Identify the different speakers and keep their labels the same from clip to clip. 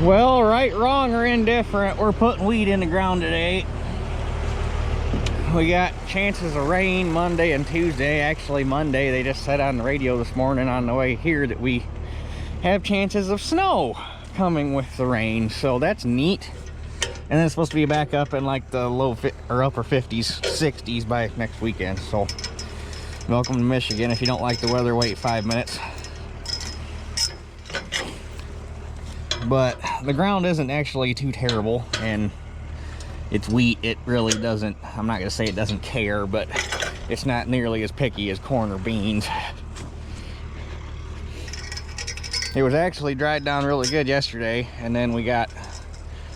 Speaker 1: Well, right, wrong, or indifferent, we're putting wheat in the ground today. We got chances of rain Monday and Tuesday. Actually, Monday, they just said on the radio this morning on the way here that we have chances of snow coming with the rain. So that's neat. And then it's supposed to be back up in like the upper 50s, 60s by next weekend. So welcome to Michigan. If you don't like the weather, wait 5 minutes. But the ground isn't actually too terrible, and it's wheat. It really doesn't, I'm not gonna say it doesn't care, but it's not nearly as picky as corn or beans. It was actually dried down really good yesterday, and then we got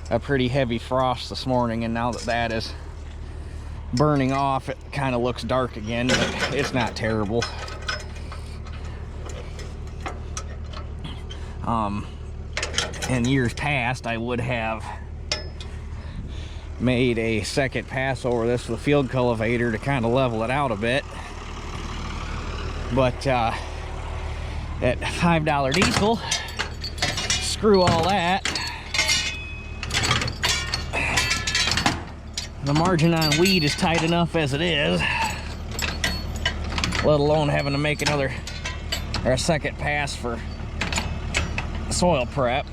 Speaker 1: a pretty heavy frost this morning, and now that that is burning off, it kind of looks dark again, but it's not terrible. In years past, I would have made a second pass over this with a field cultivator to kind of level it out a bit. But at $5 diesel, screw all that. The margin on weed is tight enough as it is, let alone having to make another or a second pass for soil prep.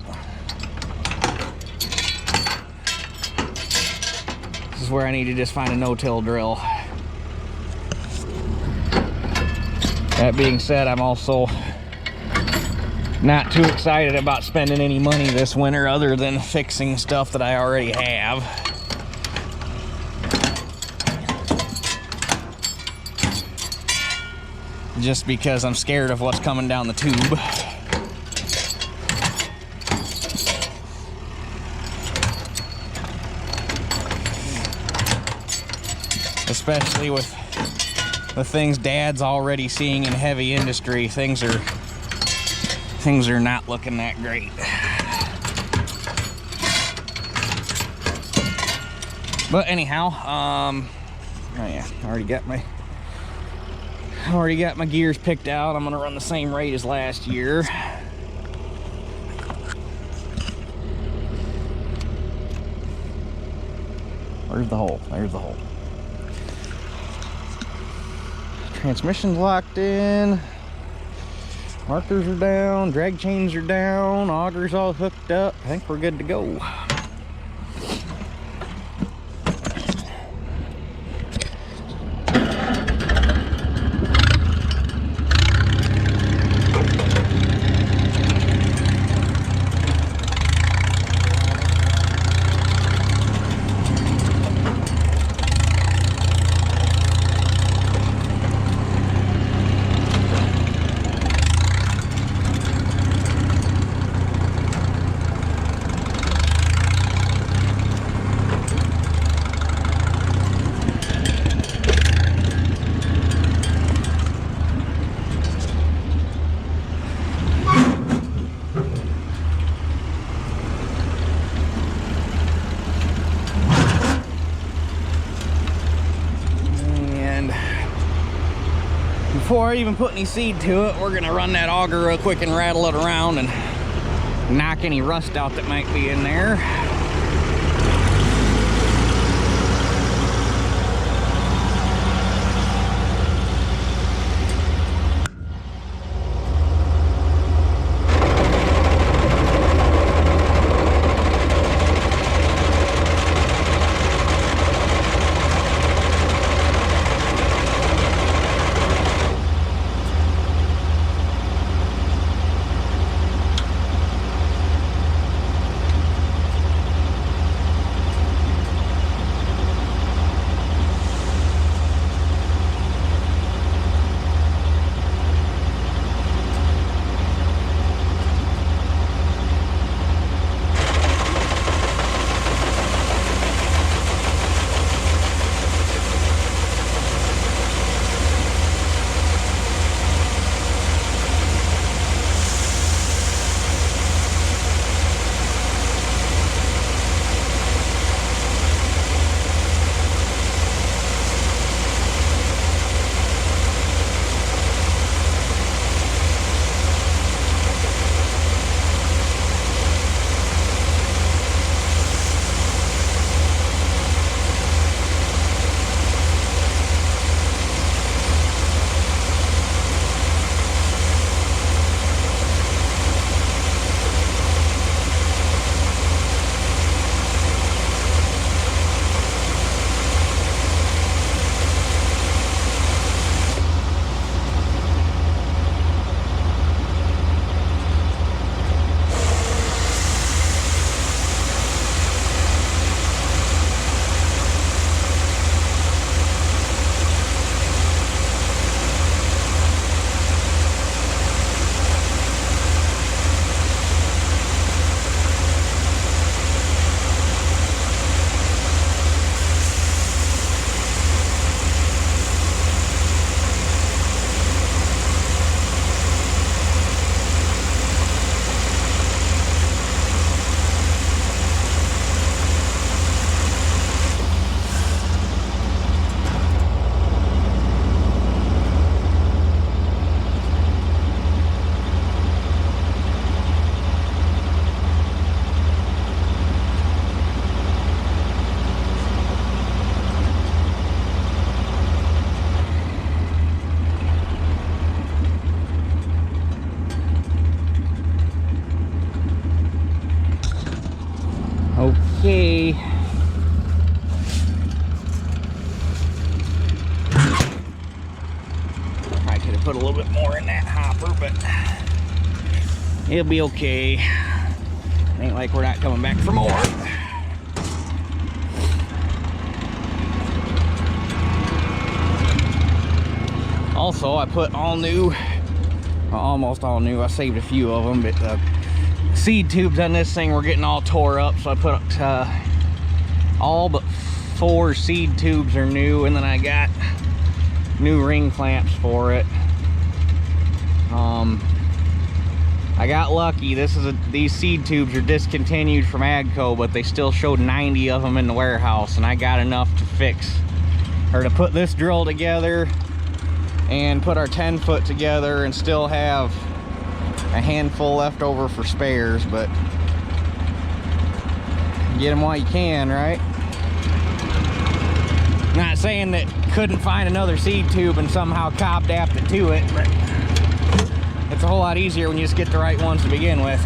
Speaker 1: This is where I need to just find a no-till drill. That being said, I'm also not too excited about spending any money this winter other than fixing stuff that I already have. Just because I'm scared of what's coming down the tube. Especially with the things Dad's already seeing in heavy industry, things are not looking that great. But anyhow, oh yeah, I already got my gears picked out. I'm gonna run the same rate as last year. Where's the hole? There's the hole. Transmission's locked in. Markers are down. Drag chains are down. Auger's all hooked up. I think we're good to go. Before I even put any seed to it, we're gonna run that auger real quick and rattle it around and knock any rust out that might be in there. put a little bit more in that hopper, but it'll be okay. Ain't like we're not coming back for more. Also, I put all new, almost all new, I saved a few of them, but the seed tubes on this thing were getting all tore up, so I put all but 4 seed tubes are new, and then I got new ring clamps for it. I got lucky. These seed tubes are discontinued from AGCO, but they still showed 90 of them in the warehouse, and I got enough to fix, or to put this drill together and put our 10-foot together and still have a handful left over for spares, but get them while you can, right? Not saying that couldn't find another seed tube and somehow cob-dapped it to it, but it's a whole lot easier when you just get the right ones to begin with.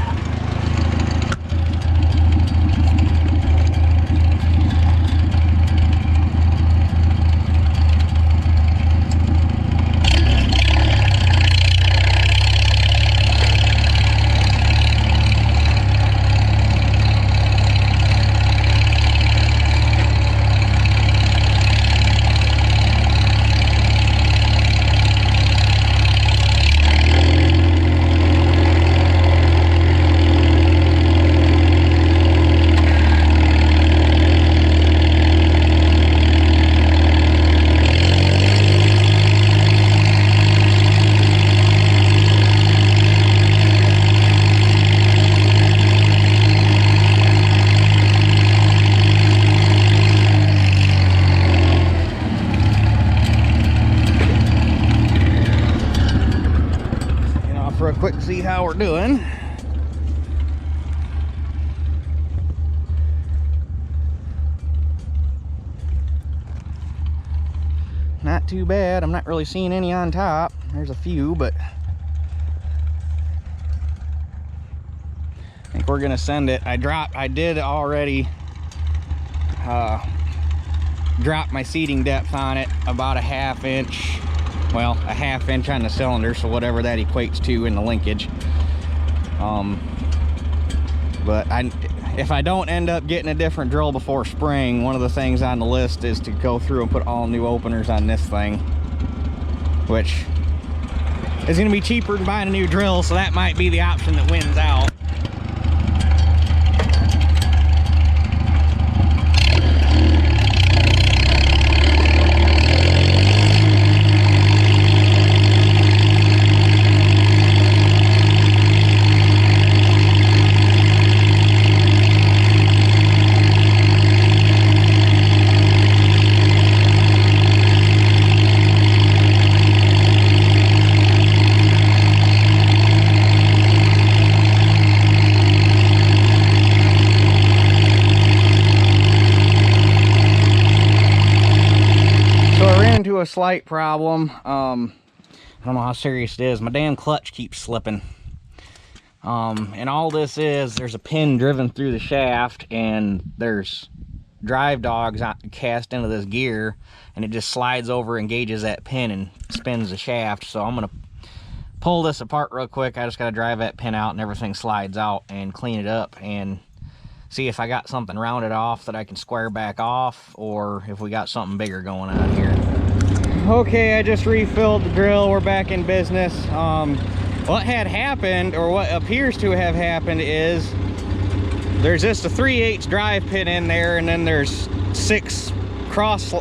Speaker 1: Quick, see how we're doing. Not too bad. I'm not really seeing any on top. There's a few, but I think we're gonna send it. I did already drop my seating depth on it about a 1/2 inch. Well, a 1/2 inch on the cylinder, so whatever that equates to in the linkage. But if I don't end up getting a different drill before spring, one of the things on the list is to go through and put all new openers on this thing, which is going to be cheaper than buying a new drill, so that might be the option that wins out. A slight problem. I don't know how serious it is. My damn clutch keeps slipping. And all this is, there's a pin driven through the shaft, and there's drive dogs cast into this gear, and it just slides over, engages that pin, and spins the shaft. So I'm gonna pull this apart real quick. I just gotta drive that pin out, and everything slides out, and clean it up, and see if I got something rounded off that I can square back off, or if we got something bigger going on here. Okay, I just refilled the drill. We're back in business. What had happened, or what appears to have happened, is there's just a 3/8 drive pin in there, and then there's 6 cross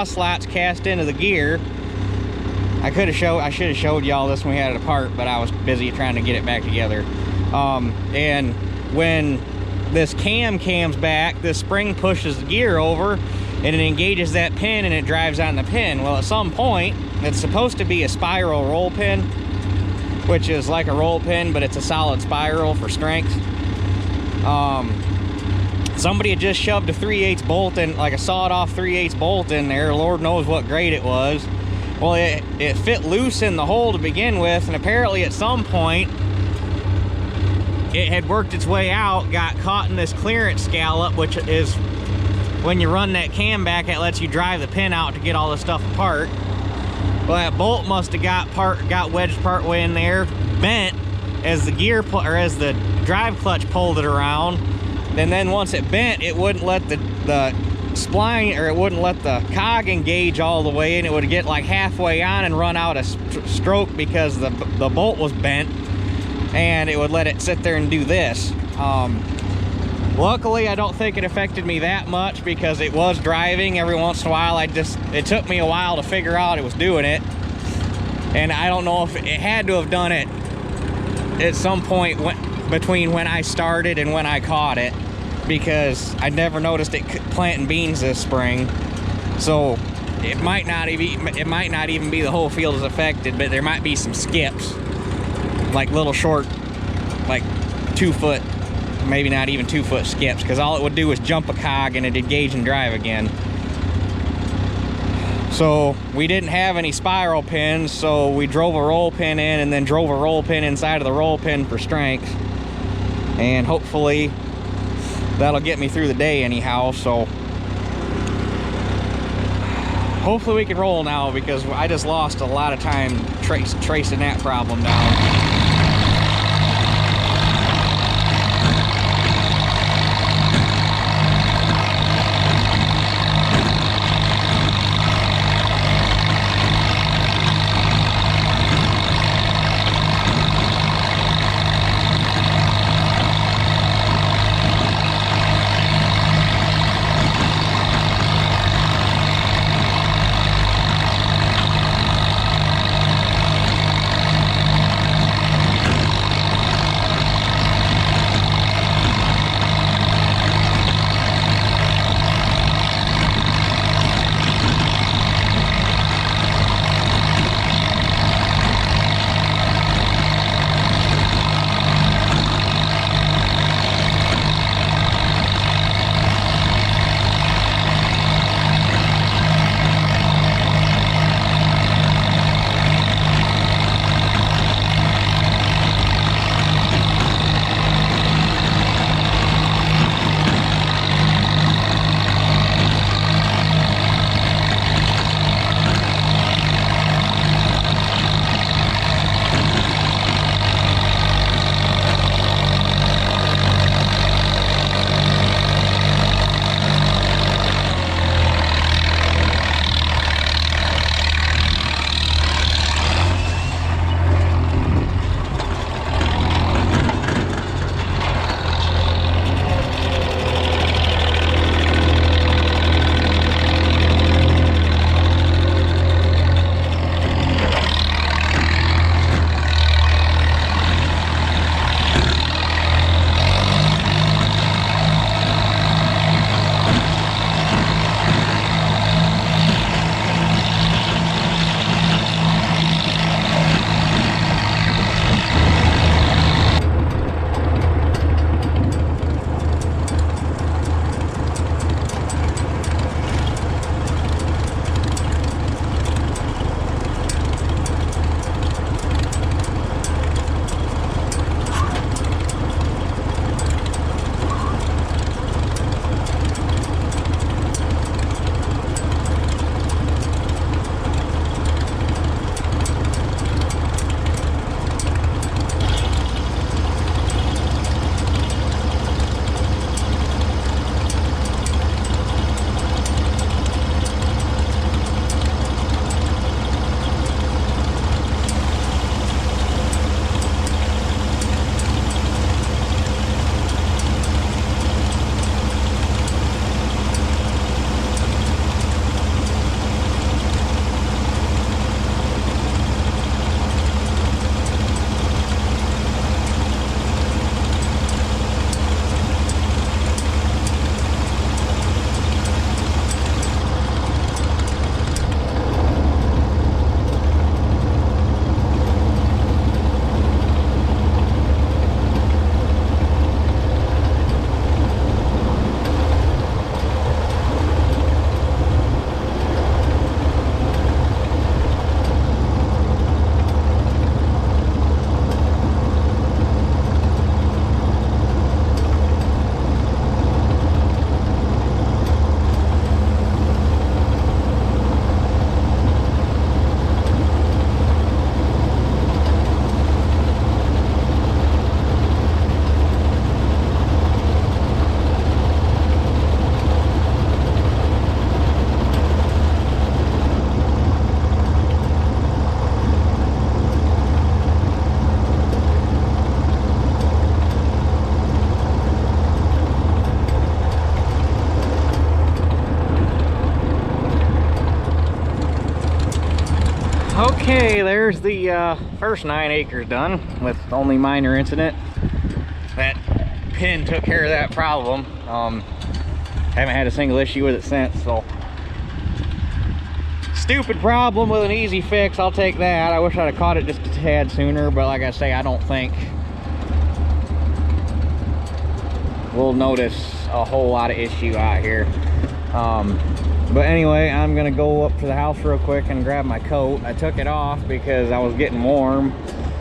Speaker 1: slots cast into the gear. I should have showed y'all this when we had it apart, but I was busy trying to get it back together. And when this cam's back, this spring pushes the gear over, and it engages that pin, and it drives on the pin. Well, at some point, it's supposed to be a spiral roll pin, which is like a roll pin, but it's a solid spiral for strength. Somebody had just shoved a 3/8 bolt in, like a sawed-off 3/8 bolt in there. Lord knows what grade it was. Well, it fit loose in the hole to begin with, and apparently at some point, it had worked its way out, got caught in this clearance scallop, which is when you run that cam back, it lets you drive the pin out to get all this stuff apart. Well, that bolt must have got wedged part way in there, bent as the as the drive clutch pulled it around. And then once it bent, it wouldn't let the spline, or it wouldn't let the cog engage all the way, and it would get like halfway on and run out of stroke because the bolt was bent, and it would let it sit there and do this. Luckily, I don't think it affected me that much because it was driving every once in a while. It took me a while to figure out it was doing it, and I don't know if it had to have done it at some point between when I started and when I caught it, because I never noticed it planting beans this spring. So it might not even be the whole field is affected, but there might be some skips, like little short, like 2 foot, maybe not even 2 foot skips, because all it would do was jump a cog and it'd engage and drive again. So we didn't have any spiral pins, so we drove a roll pin in and then drove a roll pin inside of the roll pin for strength, and hopefully that'll get me through the day anyhow. So hopefully we can roll now, because I just lost a lot of time tracing that problem down. Okay, there's the first 9 acres done with only minor incident. That pin took care of that problem. Haven't had a single issue with it since, so. Stupid problem with an easy fix, I'll take that. I wish I'd have caught it just a tad sooner, but like I say, I don't think we'll notice a whole lot of issue out here. But anyway, I'm gonna go up to the house real quick and grab my coat. I took it off because I was getting warm.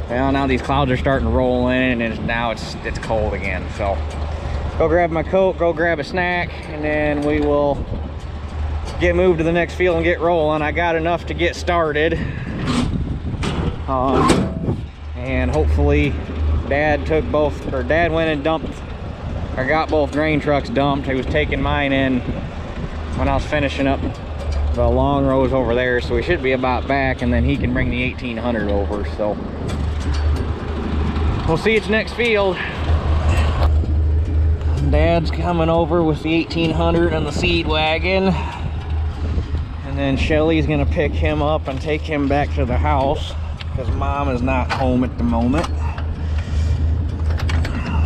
Speaker 1: Well, now these clouds are starting to roll in, and now it's cold again. So go grab my coat, go grab a snack, and then we will get moved to the next field and get rolling. I got enough to get started. And hopefully Dad went and dumped, or got both grain trucks dumped. He was taking mine in when I was finishing up the long rows over there, so we should be about back, and then he can bring the 1800 over. So we'll see you at the next field. Dad's coming over with the 1800 and the seed wagon, and then Shelly's gonna pick him up and take him back to the house because Mom is not home at the moment.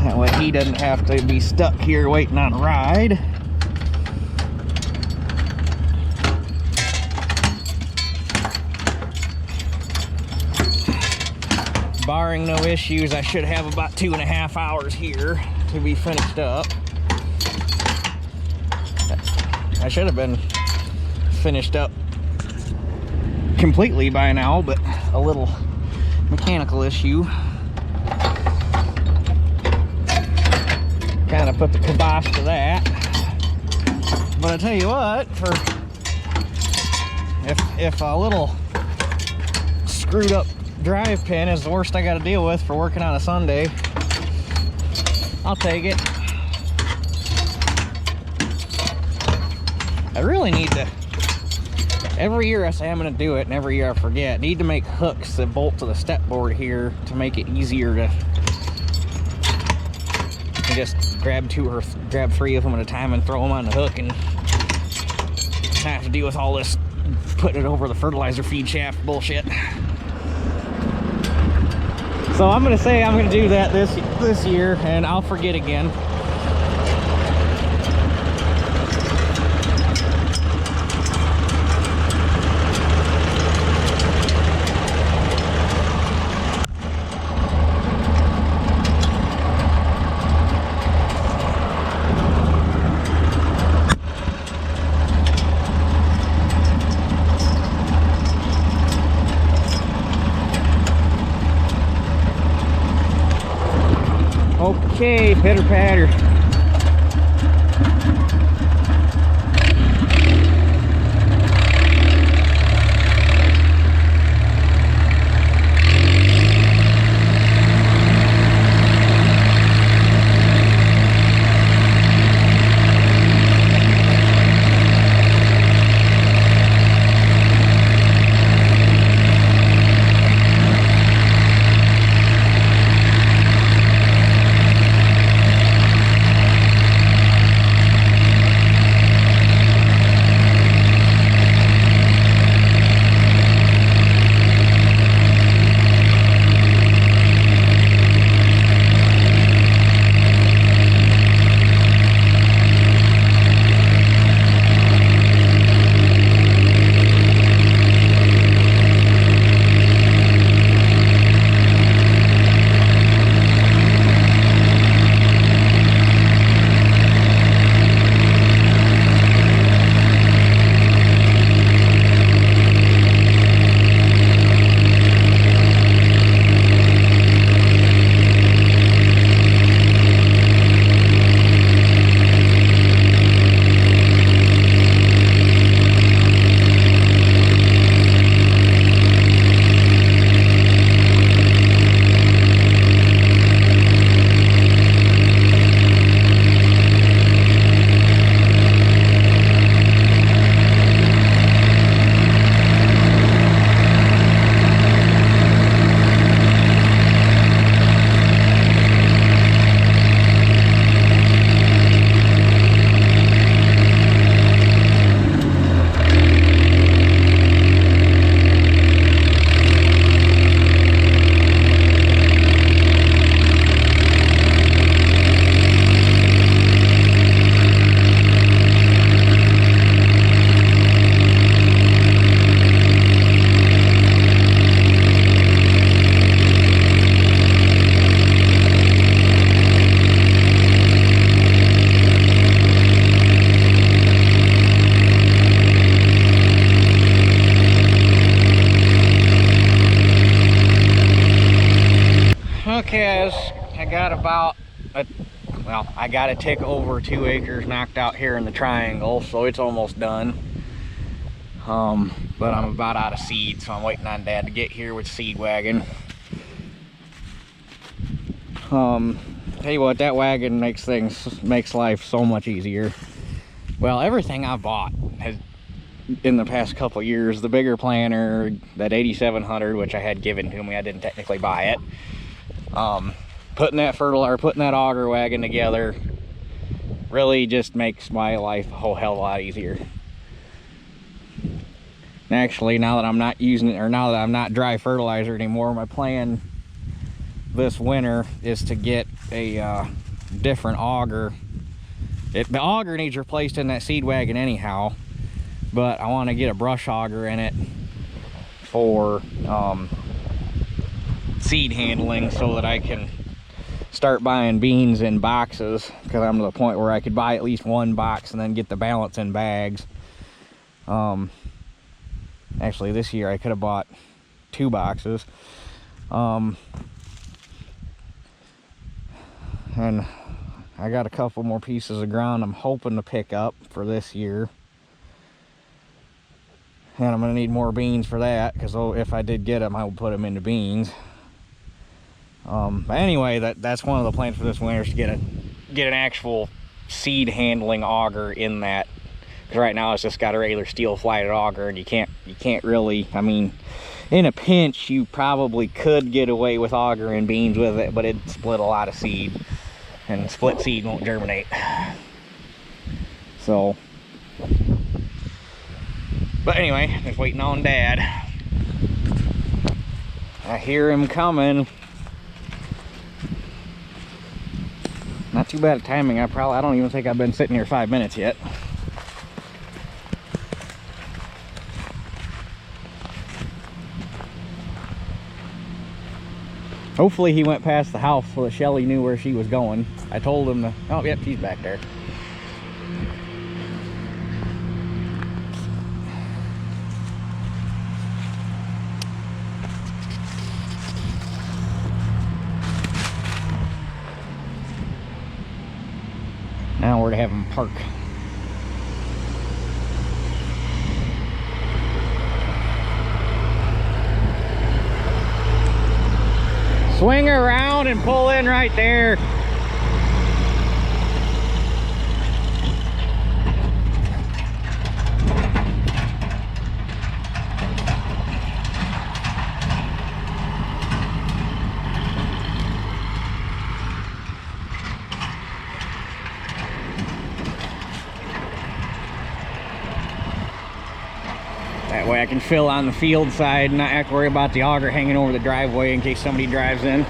Speaker 1: That way he doesn't have to be stuck here waiting on a ride. Barring no issues, I should have about 2.5 hours here to be finished up. I should have been finished up completely by now, but a little mechanical issue kind of put the kibosh to that. But I tell you what, if a little screwed up drive pin is the worst I got to deal with for working on a Sunday, I'll take it. I really need to, every year I say I'm going to do it, and every year I forget. Need to make hooks that bolt to the step board here to make it easier to just grab 3 of them at a time and throw them on the hook, and not have to deal with all this putting it over the fertilizer feed shaft bullshit. So I'm gonna say I'm gonna do that this year, and I'll forget again. Okay, pitter patter. got about well, I got a tick over 2 acres knocked out here in the triangle, so it's almost done. But I'm about out of seed, so I'm waiting on Dad to get here with seed wagon. Tell you what, that wagon makes life so much easier. Well, everything I've bought has, in the past couple years, the bigger planter, that 8700, which I had given to me, I didn't technically buy it. Putting that auger wagon together really just makes my life a whole hell of a lot easier. And actually, now that I'm not using it, or now that I'm not dry fertilizer anymore, my plan this winter is to get a different auger. The auger needs replaced in that seed wagon anyhow, but I want to get a brush auger in it for seed handling, so that I can start buying beans in boxes, because I'm to the point where I could buy at least 1 box and then get the balance in bags. Actually, this year I could have bought 2 boxes. And I got a couple more pieces of ground I'm hoping to pick up for this year. And I'm going to need more beans for that, because if I did get them, I would put them into beans. But anyway, that's one of the plans for this winter, is to get an actual seed handling auger in that. Because right now it's just got a regular steel flathead auger, and you can't really, I mean, in a pinch you probably could get away with augering beans with it, but it'd split a lot of seed, and split seed won't germinate. So, but anyway, just waiting on Dad. I hear him coming. Not too bad at timing. I don't even think I've been sitting here 5 minutes yet. Hopefully he went past the house so that Shelly knew where she was going. I told him to, oh yep, she's back there. Now we're to have him park. Swing around and pull in right there. That way I can fill on the field side and not have to worry about the auger hanging over the driveway in case somebody drives in.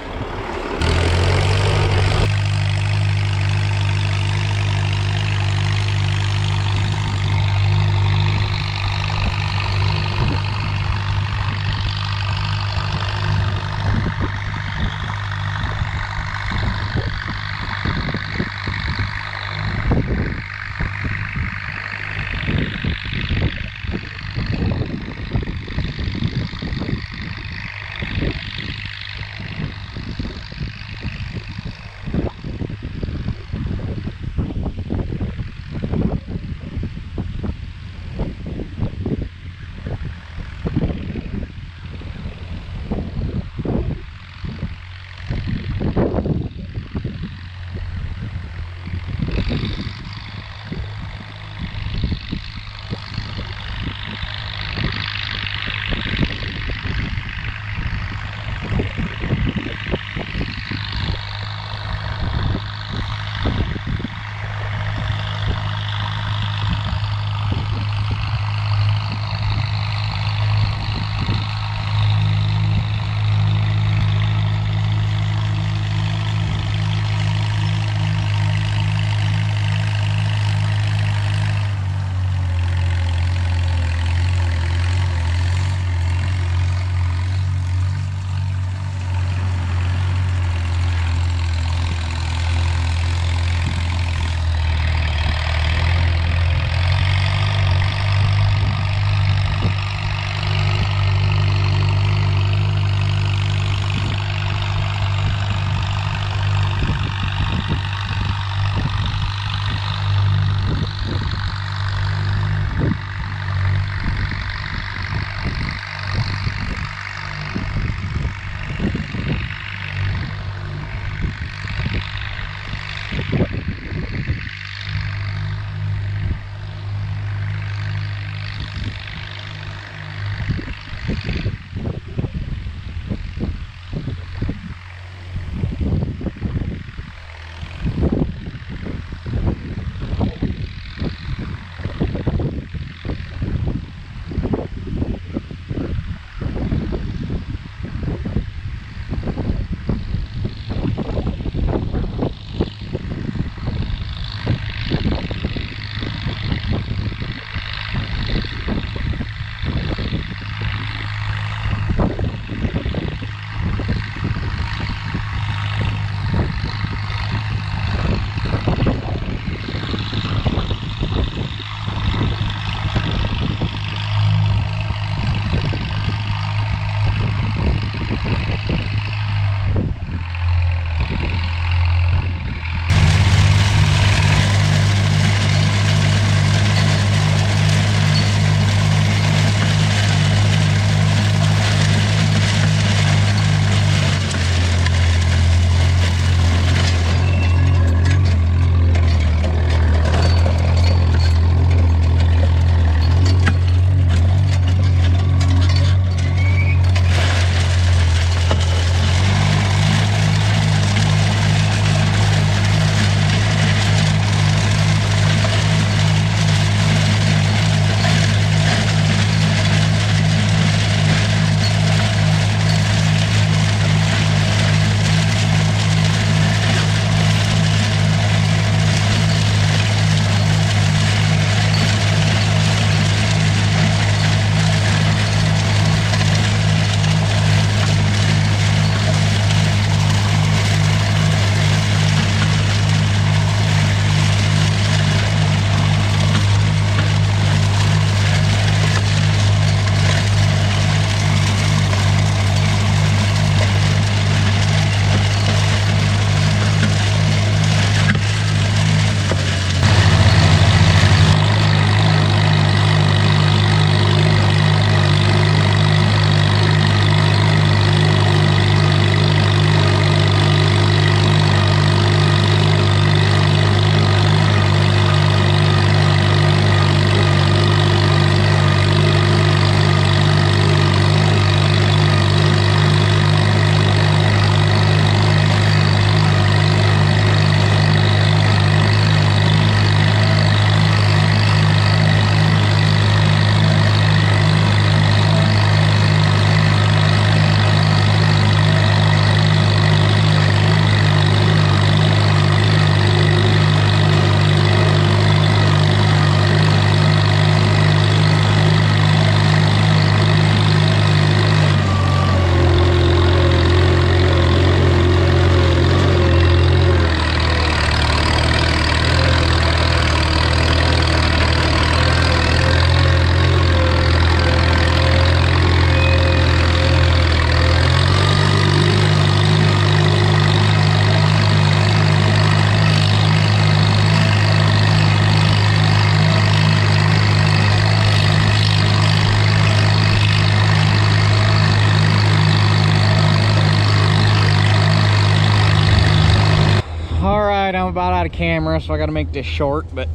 Speaker 1: got a camera, so I got to make this short, but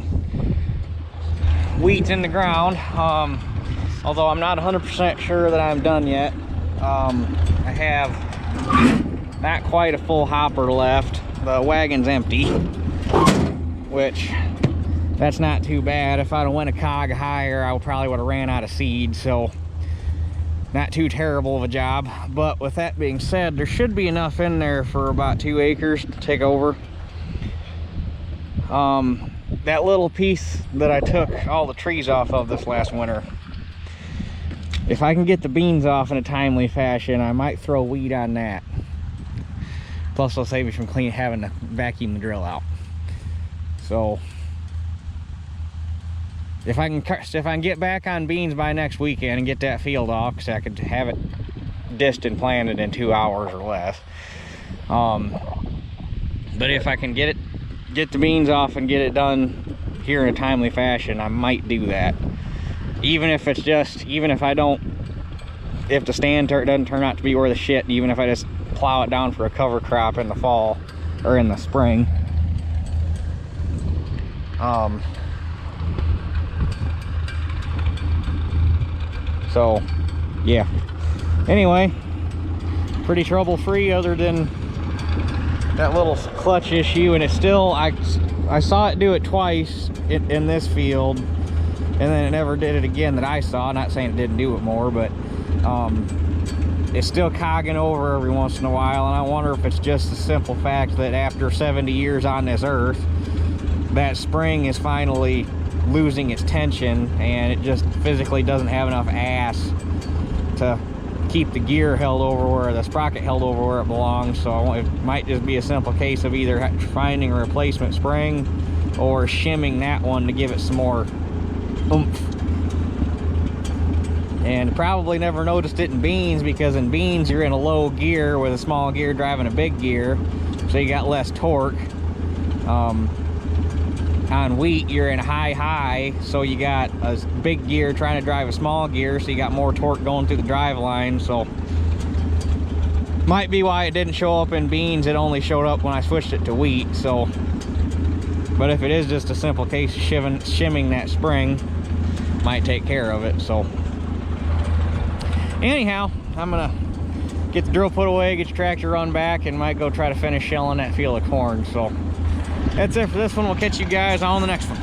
Speaker 1: wheat's in the ground. Although I'm not 100% sure that I'm done yet. I have not quite a full hopper left. The wagon's empty, which that's not too bad. If I'd have went a cog higher, I probably would have ran out of seed, so not too terrible of a job. But with that being said, there should be enough in there for about 2 acres to take over. That little piece that I took all the trees off of this last winter, if I can get the beans off in a timely fashion, I might throw weed on that. Plus it'll save me from having to vacuum the drill out. So if I can get back on beans by next weekend and get that field off, because I could have it dished and planted in 2 hours or less. But if I can get the beans off and get it done here in a timely fashion, I might do that. Even if it's just, if the stand doesn't turn out to be worth a shit, even if I just plow it down for a cover crop in the fall or in the spring. So yeah, anyway, pretty trouble-free other than that little clutch issue. And it's still, I saw it do it twice in this field, and then it never did it again that I saw. Not saying it didn't do it more, but it's still cogging over every once in a while. And I wonder if it's just the simple fact that after 70 years on this earth, that spring is finally losing its tension, and it just physically doesn't have enough ass to keep the gear held over where the sprocket held over where it belongs. So it might just be a simple case of either finding a replacement spring or shimming that one to give it some more oomph. And probably never noticed it in beans, because in beans you're in a low gear with a small gear driving a big gear, so you got less torque. On wheat you're in high, so you got a big gear trying to drive a small gear, so you got more torque going through the drive line. So might be why it didn't show up in beans. It only showed up when I switched it to wheat. So, but if it is just a simple case of shimming that spring, might take care of it. So anyhow, I'm gonna get the drill put away, get your tractor run back, and might go try to finish shelling that field of corn. So that's it for this one. We'll catch you guys on the next one.